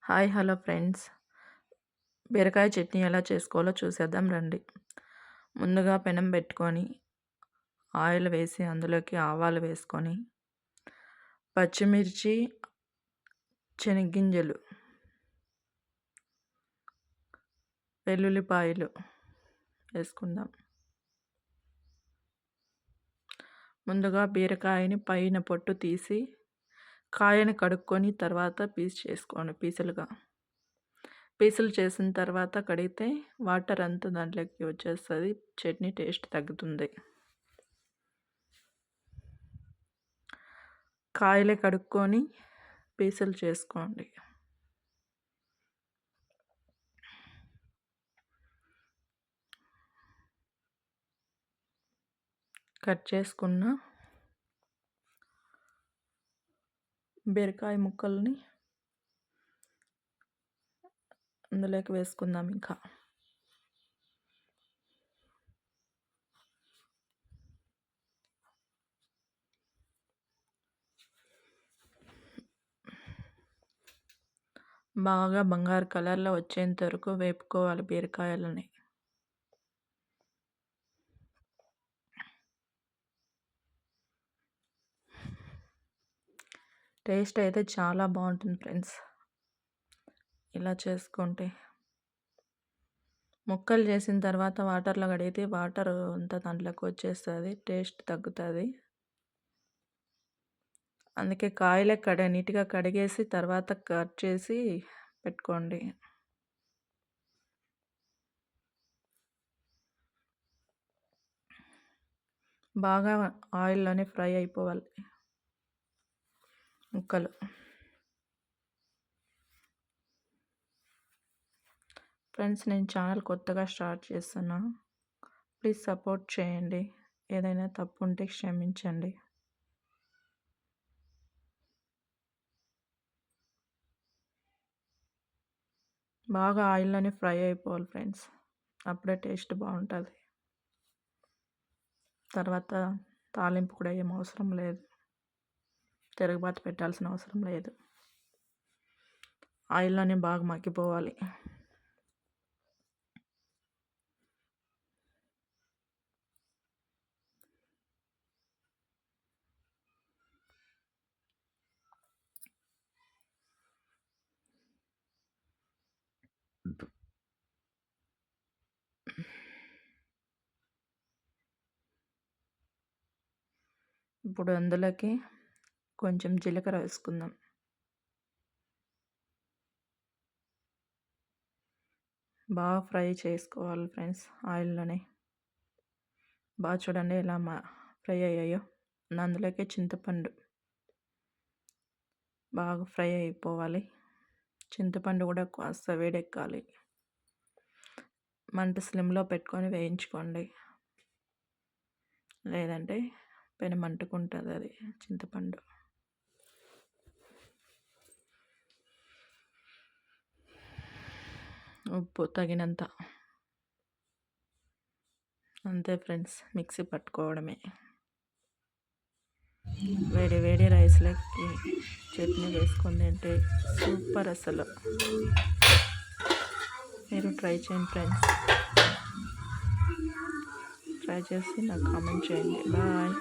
Hi hello friends. బీరకాయ చట్నీ ఎలా చేసుకోవాలో చూసేద్దాం రండి. ముందుగా పెనం పెట్టుకొని ఆయిల్ వేసి అందులోకి ఆవాలు వేసుకొని పచ్చిమిర్చి, శనగ్గింజలు, వెల్లుల్లిపాయలు వేసుకుందాం. ముందుగా బీరకాయని పైన పొట్టు తీసి కాయని కడుక్కొని తర్వాత చేసుకోండి పీసులు చేసిన తర్వాత కడిగితే వాటర్ అంతా దాంట్లోకి వచ్చేస్తుంది, చట్నీ టేస్ట్ తగ్గుతుంది. కాయలే కడుక్కొని పీసులు చేసుకోండి. కట్ చేసుకున్న బీరకాయ ముక్కల్ని అందులోకి వేసుకుందాం. ఇంకా బాగా బంగారు కలర్లో వచ్చేంత వరకు వేపుకోవాలి బీరకాయలని. టేస్ట్ అయితే చాలా బాగుంటుంది ఫ్రెండ్స్ ఇలా చేసుకుంటే. ముక్కలు చేసిన తర్వాత వాటర్లో కడిగితే వాటర్ అంతా దాంట్లోకి వచ్చేస్తుంది, టేస్ట్ తగ్గుతుంది. అందుకే కాయలే నీట్గా కడిగేసి తర్వాత కట్ చేసి పెట్టుకోండి. బాగా ఆయిల్లోనే ఫ్రై అయిపోవాలి ముక్కలు. ఫ్రెండ్స్, నేను ఛానల్ కొత్తగా స్టార్ట్ చేస్తున్నా, ప్లీజ్ సపోర్ట్ చేయండి. ఏదైనా తప్పు ఉంటే క్షమించండి. బాగా ఆయిల్లోనే ఫ్రై అయిపోవాలి ఫ్రెండ్స్, అప్పుడే టేస్ట్ బాగుంటుంది. తర్వాత తాలింపు కూడా ఏం అవసరం లేదు, తిరగబాత పెట్టాల్సిన అవసరం లేదు. ఆయిల్లోనే బాగా మగ్గిపోవాలి. ఇప్పుడు అందులోకి కొంచెం జీలకర్ర వేసుకుందాం. బాగా ఫ్రై చేసుకోవాలి ఫ్రెండ్స్ ఆయిల్లోనే. బాగా చూడండి ఎలా ఫ్రై అయ్యాయో. అందులోకి చింతపండు బాగా ఫ్రై అయిపోవాలి. చింతపండు కూడా కాస్త వేడెక్కాలి. మంట స్లిమ్లో పెట్టుకొని వేయించుకోండి, లేదంటే పెనం అంటుకుంటుంది అది చింతపండు. ఉప్పు తగినంత, అంతే ఫ్రెండ్స్. మిక్సీ పట్టుకోవడమే. వేడి వేడి రైస్లోకి చట్నీ వేసుకొని తింటే సూపర్. అసలు మీరు ట్రై చేయండి ఫ్రెండ్స్. ట్రై చేసి నాకు కామెంట్ చేయండి. బాయ్.